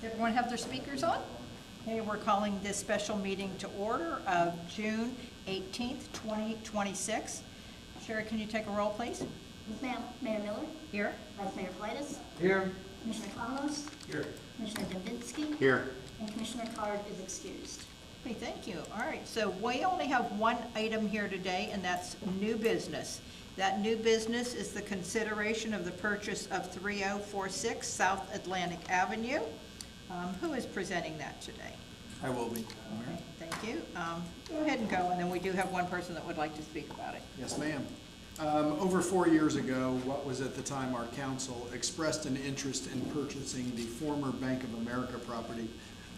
Everyone have their speakers on? Okay, we're calling this special meeting to order of June 18th, 2026. Sherry, can you take a roll, please? Yes, ma'am. Mayor Miller? Here. Vice Mayor Fleitas? Here. Commissioner Conlon? Here. Commissioner Davidsky? Here. And Commissioner Card is excused. Okay, thank you. All right, so we only have one item here today, and that's new business. That new business is the consideration of the purchase of 3046 South Atlantic Avenue. Who is presenting that today? I will be. Okay, thank you. Go ahead and go, and then we do have one person that would like to speak about it. Yes, ma'am. Over 4 years ago, what was at the time our council expressed an interest in purchasing the former Bank of America property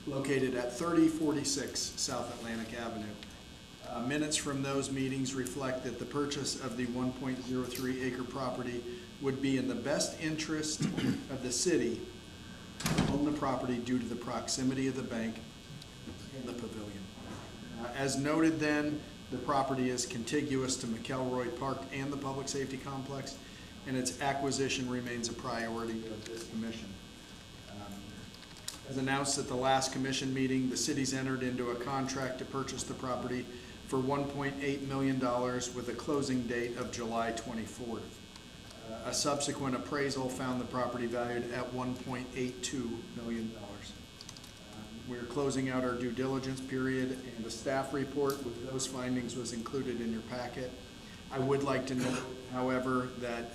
located at 3046 South Atlantic Avenue. Minutes from those meetings reflect that the purchase of the 1.03 acre property would be in the best interest of the city to own the property due to the proximity of the bank and the pavilion. As noted then, the property is contiguous to McElroy Park and the Public Safety Complex, and its acquisition remains a priority of this commission. As announced at the last commission meeting, the city's entered into a contract to purchase the property for $1.8 million with a closing date of July 24th. A subsequent appraisal found the property valued at $1.82 million. We're closing out our due diligence period, and the staff report with those findings was included in your packet. I would like to note, however, that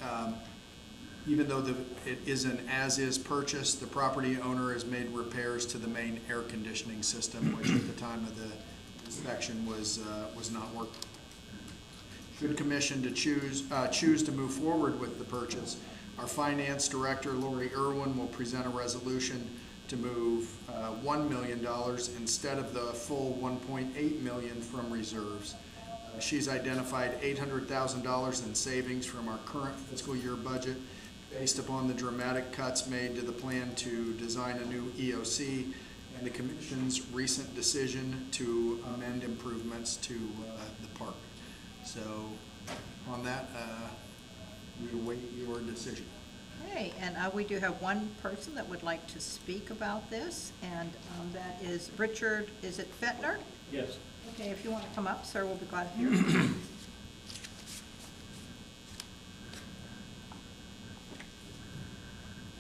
even though it is an as-is purchase, the property owner has made repairs to the main air conditioning system, which at the time of the inspection was not working. Should commission to choose to move forward with the purchase, our finance director, Lori Irwin, will present a resolution to move $1 million instead of the full $1.8 million from reserves. She's identified $800,000 in savings from our current fiscal year budget based upon the dramatic cuts made to the plan to design a new EOC and the commission's recent decision to amend improvements to the park. So on that, we await your decision. Okay, and we do have one person that would like to speak about this, and that is Richard, is it Fettner? Yes. Okay, if you want to come up, sir, we'll be glad to hear you.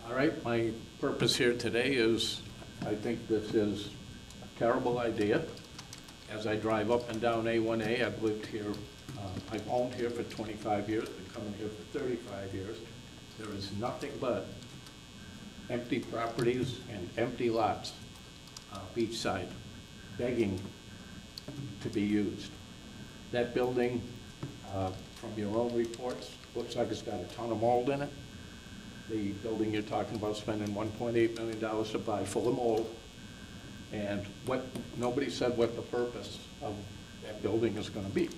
All right, my purpose here today is, I think this is a terrible idea. As I drive up and down A1A, I've lived here, I've owned here for 25 years, been coming here for 35 years. There is nothing but empty properties and empty lots beach side, begging to be used. That building, from your own reports, looks like it's got a ton of mold in it. The building you're talking about spending $1.8 million to buy full of mold. And nobody said what the purpose of that building is going to be.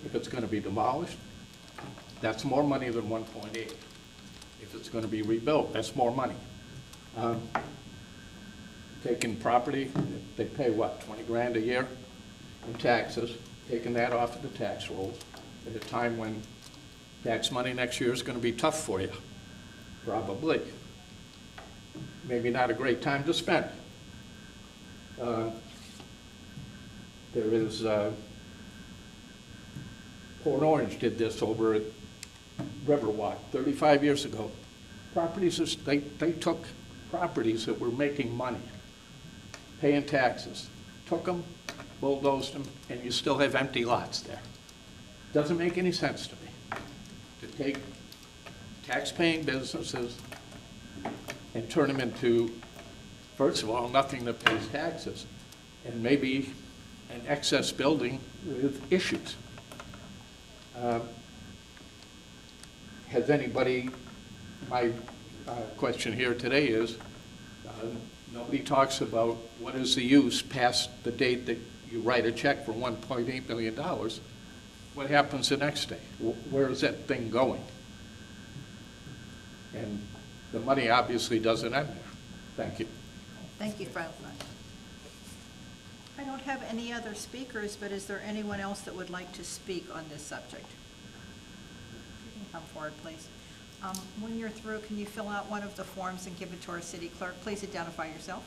If it's going to be demolished, that's more money than 1.8. If it's going to be rebuilt, that's more money. Taking property, they pay what, 20 grand a year in taxes, taking that off of the tax rolls at a time when tax money next year is going to be tough for you, probably. Maybe not a great time to spend. There is, Port Orange did this over at Riverwalk 35 years ago. Properties, they took properties that were making money, paying taxes, took them, bulldozed them, and you still have empty lots there. Doesn't make any sense to me to take tax-paying businesses and turn them into, first of all, nothing that pays taxes, and maybe an excess building with issues. Has anybody, my question here today is, nobody talks about what is the use past the date that you write a check for $1.8 million. What happens the next day? Where is that thing going? And the money obviously doesn't end there. Thank you. Thank you, Franklin. I don't have any other speakers, but is there anyone else that would like to speak on this subject? You can come forward, please. When you're through, can you fill out one of the forms and give it to our city clerk? Please identify yourself.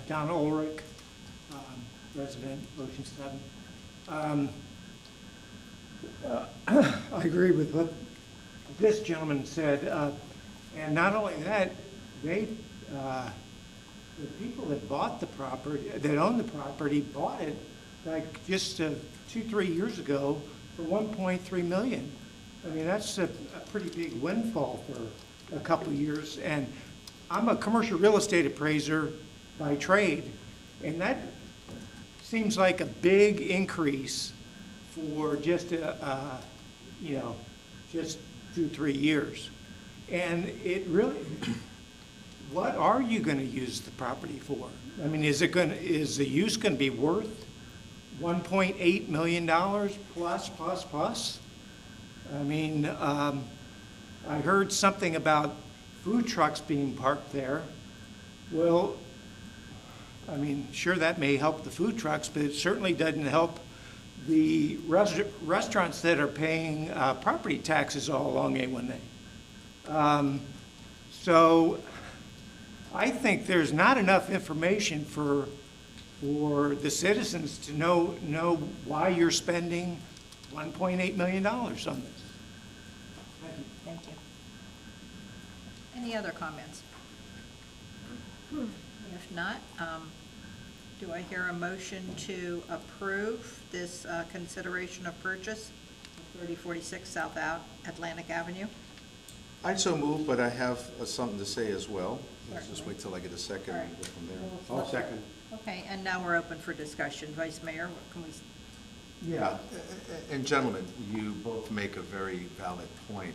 Don Ulrich, resident, Ocean 7. I agree with what this gentleman said, and not only that, the people that bought the property, that own the property, bought it like just 2-3 years ago for $1.3 million. I mean, that's a pretty big windfall for a couple of years. And I'm a commercial real estate appraiser by trade, and that seems like a big increase for just just 2-3 years. And it really, what are you going to use the property for? I mean, is the use going to be worth $1.8 million plus? I mean, I heard something about food trucks being parked there. Well, I mean, sure, that may help the food trucks, but it certainly doesn't help the restaurants that are paying property taxes all along A1A. So I think there's not enough information for the citizens to know why you're spending $1.8 million on this. Thank you. Any other comments? If not, do I hear a motion to approve this consideration of purchase of 3046 South Atlantic Avenue? I'd so move, but I have something to say as well. Let's just Certainly. wait till I get a second All and right. go from there. I'll second. Okay, and now we're open for discussion. Vice Mayor, what can we? Yeah, and gentlemen, you both make a very valid point.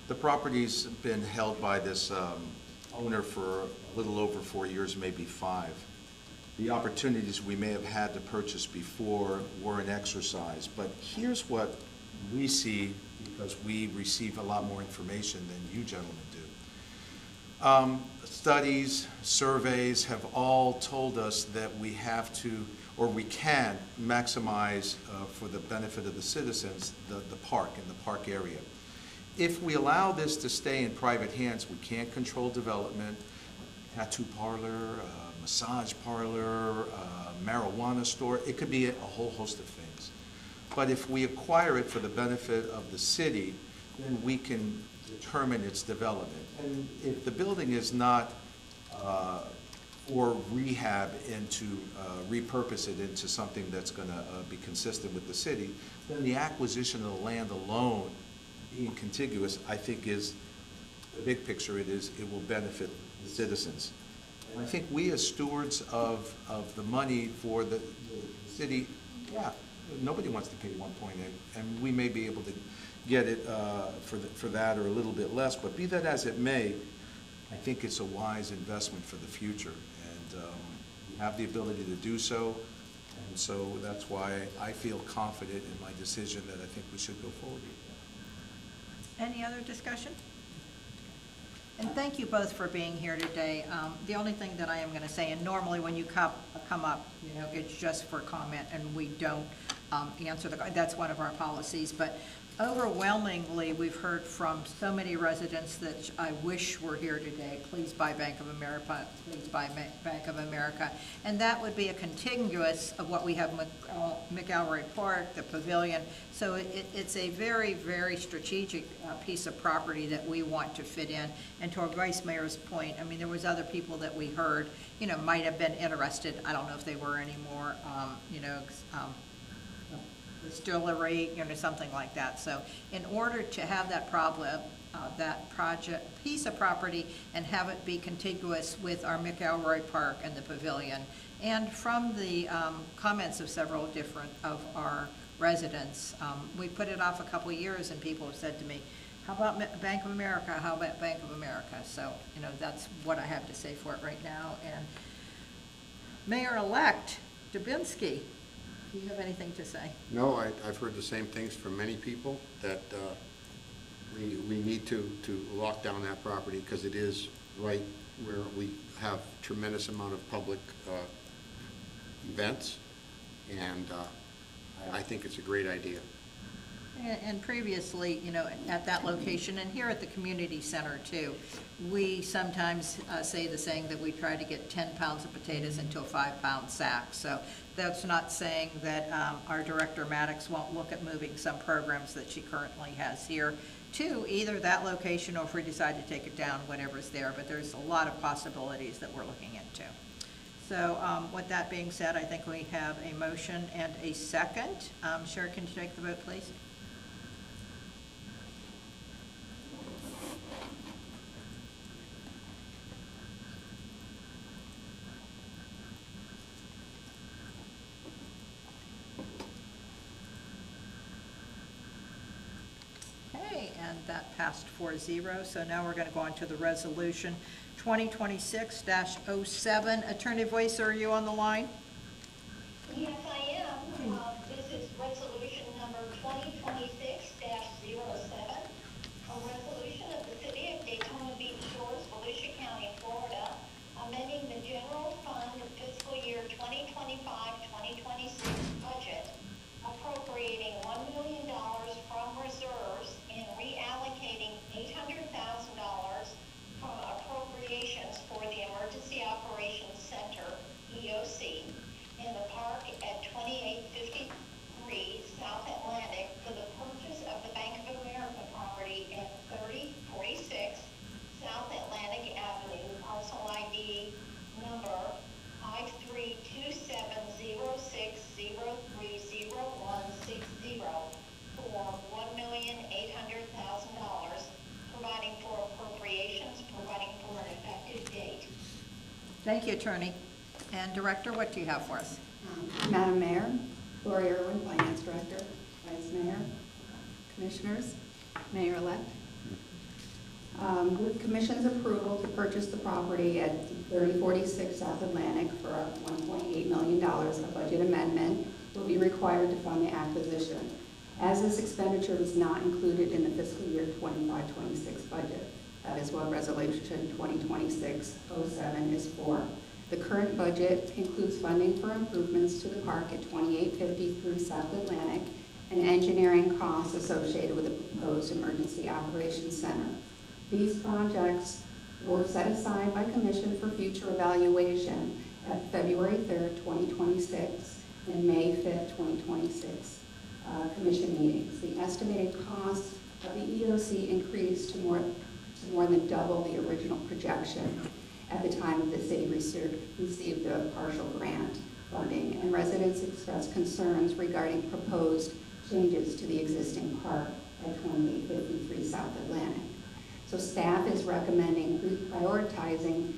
The property's been held by this owner for a little over 4 years, maybe 5. The opportunities we may have had to purchase before weren't exercised, but here's what we see, because we receive a lot more information than you gentlemen do. Studies, surveys have all told us that we have to, or we can maximize for the benefit of the citizens, the park and the park area. If we allow this to stay in private hands, we can't control development, tattoo parlor, massage parlor, marijuana store. It could be a whole host of things. But if we acquire it for the benefit of the city, then we can determine its development. And if the building is not for rehab and to repurpose it into something that's going to be consistent with the city, then the acquisition of the land alone, being contiguous, I think is, the big picture it will benefit the citizens. And I think we as stewards of the money for the city, yeah, nobody wants to pay 1.8, and we may be able to get it for that or a little bit less, but be that as it may, I think it's a wise investment for the future, and we have the ability to do so, and so that's why I feel confident in my decision that I think we should go forward with that. Any other discussion? And thank you both for being here today. The only thing that I am going to say, and normally when you come up, you know, it's just for comment and we don't answer that's one of our policies, but overwhelmingly, we've heard from so many residents that I wish were here today. Please buy Bank of America, please buy Bank of America. And that would be a contiguous of what we have McElroy Park, the pavilion. So it's a very, very strategic piece of property that we want to fit in. And to our Vice Mayor's point, I mean, there was other people that we heard, you know, might have been interested. I don't know if they were anymore, distillery, you know, something like that. So in order to have that piece of property and have it be contiguous with our McElroy Park and the pavilion, and from the comments of several different of our residents, we put it off a couple of years and people have said to me, how about Bank of America? How about Bank of America? So, you know, that's what I have to say for it right now. And Mayor-elect Dubinsky, do you have anything to say? No, I've heard the same things from many people, that we need to lock down that property because it is right where we have tremendous amount of public events, and I think it's a great idea. And previously, you know, at that location, and here at the community center too, we sometimes say the saying that we try to get 10 pounds of potatoes into a 5-pound sack. So that's not saying that our Director Maddox won't look at moving some programs that she currently has here to either that location, or if we decide to take it down, whatever's there. But there's a lot of possibilities that we're looking into. So with that being said, I think we have a motion and a second. Sherry, can you take the vote, please? Okay, and that passed 4-0. So now we're going to go on to the resolution 2026-07. Attorney Voice, are you on the line? Yes, I am. This is resolution number 2026-07, a resolution of the City of Daytona Beach Shores, Volusia County, Florida, amending the general fund fiscal year 2025-2026 budget, appropriating $1 million from reserves and reallocating $800,000 from appropriations for the Emergency Operations Center, EOC, in the park at 2853 South Atlantic for the purchase of the Bank of America property at 3046 South Atlantic Avenue, parcel ID number 532706030160 for $1,800,000, providing for appropriations, providing for an effective date. Thank you, Attorney. And Director, what do you have for us? Madam Mayor, Lori Irwin, Finance Director, Vice Mayor, Commissioners, Mayor-elect. With Commission's approval to purchase the property at 3046 South Atlantic for $1.8 million, a budget amendment will be required to fund the acquisition, as this expenditure is not included in the fiscal year 25-26 budget. That is what Resolution 2026-07 is for. The current budget includes funding for improvements to the park at 2853 South Atlantic and engineering costs associated with the proposed Emergency Operations Center. These projects were set aside by Commission for future evaluation at February 3rd, 2026 and May 5th, 2026 Commission meetings. The estimated cost of the EOC increased to more than double the original projection at the time of the city received the partial grant funding, and residents expressed concerns regarding proposed changes to the existing park at 2853 South Atlantic. So staff is recommending prioritizing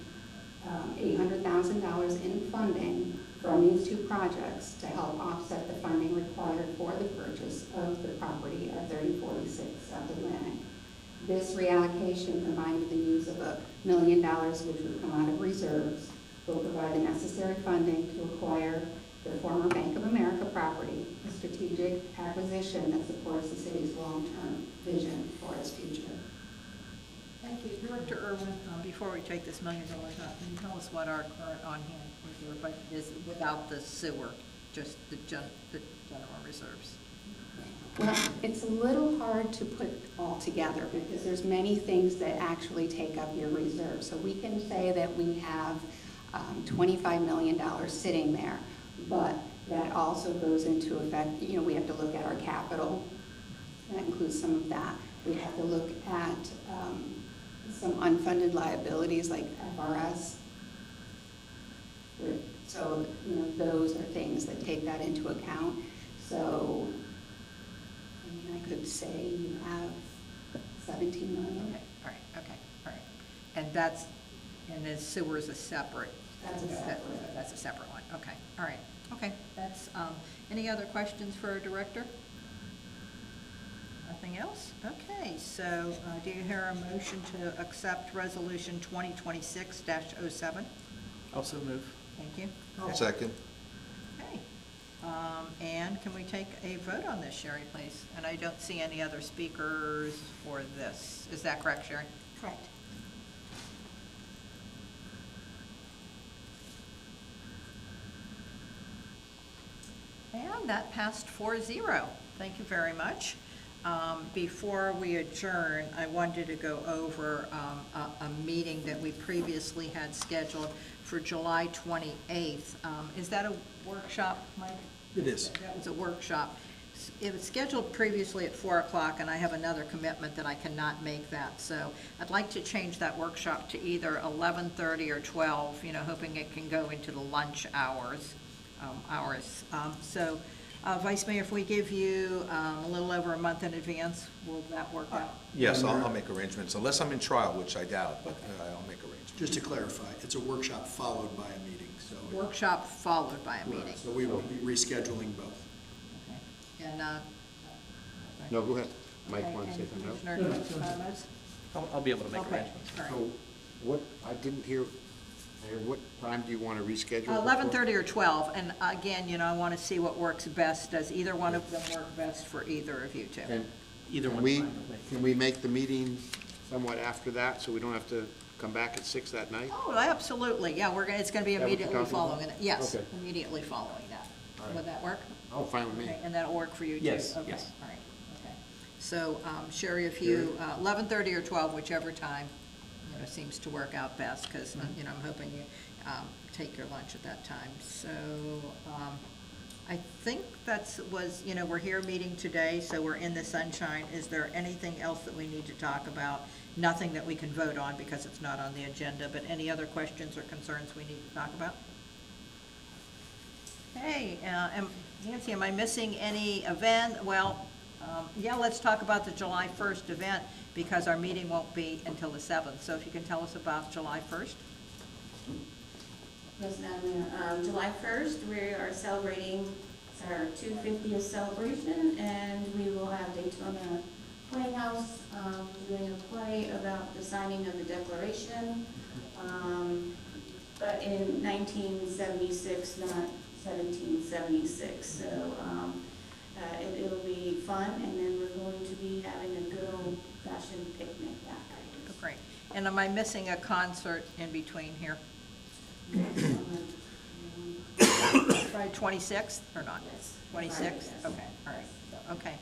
$800,000 in funding from these two projects to help offset the funding required for the purchase of the property at 3046 South Atlantic. This reallocation, combined with the use of $1 million, which would come out of reserves, will provide the necessary funding to acquire the former Bank of America property, a strategic acquisition that supports the city's long-term vision for its future. Thank you. Director Irwin, before we take this $1 million up, can you tell us what our current on-hand reserve budget is without the sewer, just the general reserves? Well, it's a little hard to put all together because there's many things that actually take up your reserve. So we can say that we have $25 million sitting there, but that also goes into effect, you know, we have to look at our capital. That includes some of that. We have to look at some unfunded liabilities like FRS. So, you know, those are things that take that into account. So, I mean, I could say you have 17 million. Okay, all right, okay, all right. And that's, and then sewer is a separate. That's a separate. That's a separate one, okay, all right, okay. That's, any other questions for our director? Nothing else? Okay, so do you hear a motion to accept resolution 2026-07? Also move. Thank you. I'll second. Okay. And can we take a vote on this, Sherry, please? And I don't see any other speakers for this. Is that correct, Sherry? Correct. And that passed 4-0. Thank you very much. before we adjourn, I wanted to go over a meeting that we previously had scheduled for July 28th. Is that a workshop, Mike? It is. That was a workshop. It was scheduled previously at 4 o'clock, and I have another commitment that I cannot make that. So I'd like to change that workshop to either 11:30 or 12, hoping it can go into the lunch hours. So, Vice Mayor, if we give you a little over a month in advance, will that work out? Yes, I'll make arrangements, unless I'm in trial, which I doubt, but I'll make arrangements. Just to clarify, it's a workshop followed by a meeting, so. Workshop followed by a meeting. So we will be rescheduling both. Okay. And, No, go ahead. Mike okay, wants to say and something else? Commissioner Thomas? I'll be able to make Okay, arrangements. all right. So what, I didn't hear, Mayor, what time do you want to reschedule? 11:30 or 12, and again, I want to see what works best. Does either one of them work best for either of you two? And Either can one's we, fine with me. can we make the meeting somewhat after that, so we don't have to come back at 6 that night? Oh, absolutely, yeah, it's going to be Is that what you're immediately talking about? following it. Yes, Okay. immediately following that. All right. Would that work? Oh, fine with me. Okay, and that'll work for you too? Yes, Okay, yes. all right, okay. So, Sherry, if you, 11:30 or 12, whichever time, seems to work out best, because, I'm hoping you take your lunch at that time. So, I think we're here meeting today, so we're in the sunshine. Is there anything else that we need to talk about? Nothing that we can vote on because it's not on the agenda, but any other questions or concerns we need to talk about? Hey, Nancy, am I missing any event? Well, let's talk about the July 1st event, because our meeting won't be until the 7th. So if you can tell us about July 1st? Yes, Madam Mayor. July 1st, we are celebrating our 250th celebration, and we will have Daytona Playhouse doing a play about the signing of the Declaration, but in 1976, not 1776. So it'll be fun, and then we're going to be having a good old-fashioned picnic after. Great. And am I missing a concert in between here? Friday 26th or not? Yes. 26th? Friday, yes. Okay, all right, okay.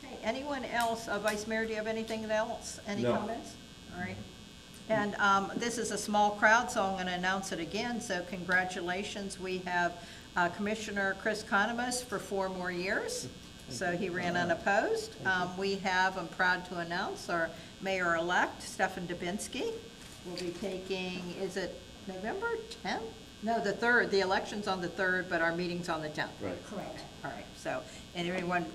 Okay, anyone else? Vice Mayor, do you have anything else? Any comments? All right. And this is a small crowd, so I'm going to announce it again. So congratulations. We have Commissioner Chris Conomus for 4 more years. So he ran unopposed. We have, I'm proud to announce, our Mayor-elect, Stefan Dubinsky, will be taking, is it November 10th? No, the 3rd. The election's on the 3rd, but our meeting's on the 10th. Right. Correct. All right, so, and everyone,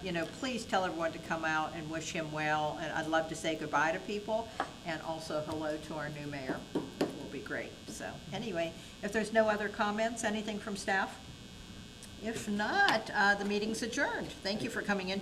please tell everyone to come out and wish him well, and I'd love to say goodbye to people, and also hello to our new mayor. It will be great. So, anyway, if there's no other comments, anything from staff? If not, the meeting's adjourned. Thank you for coming in.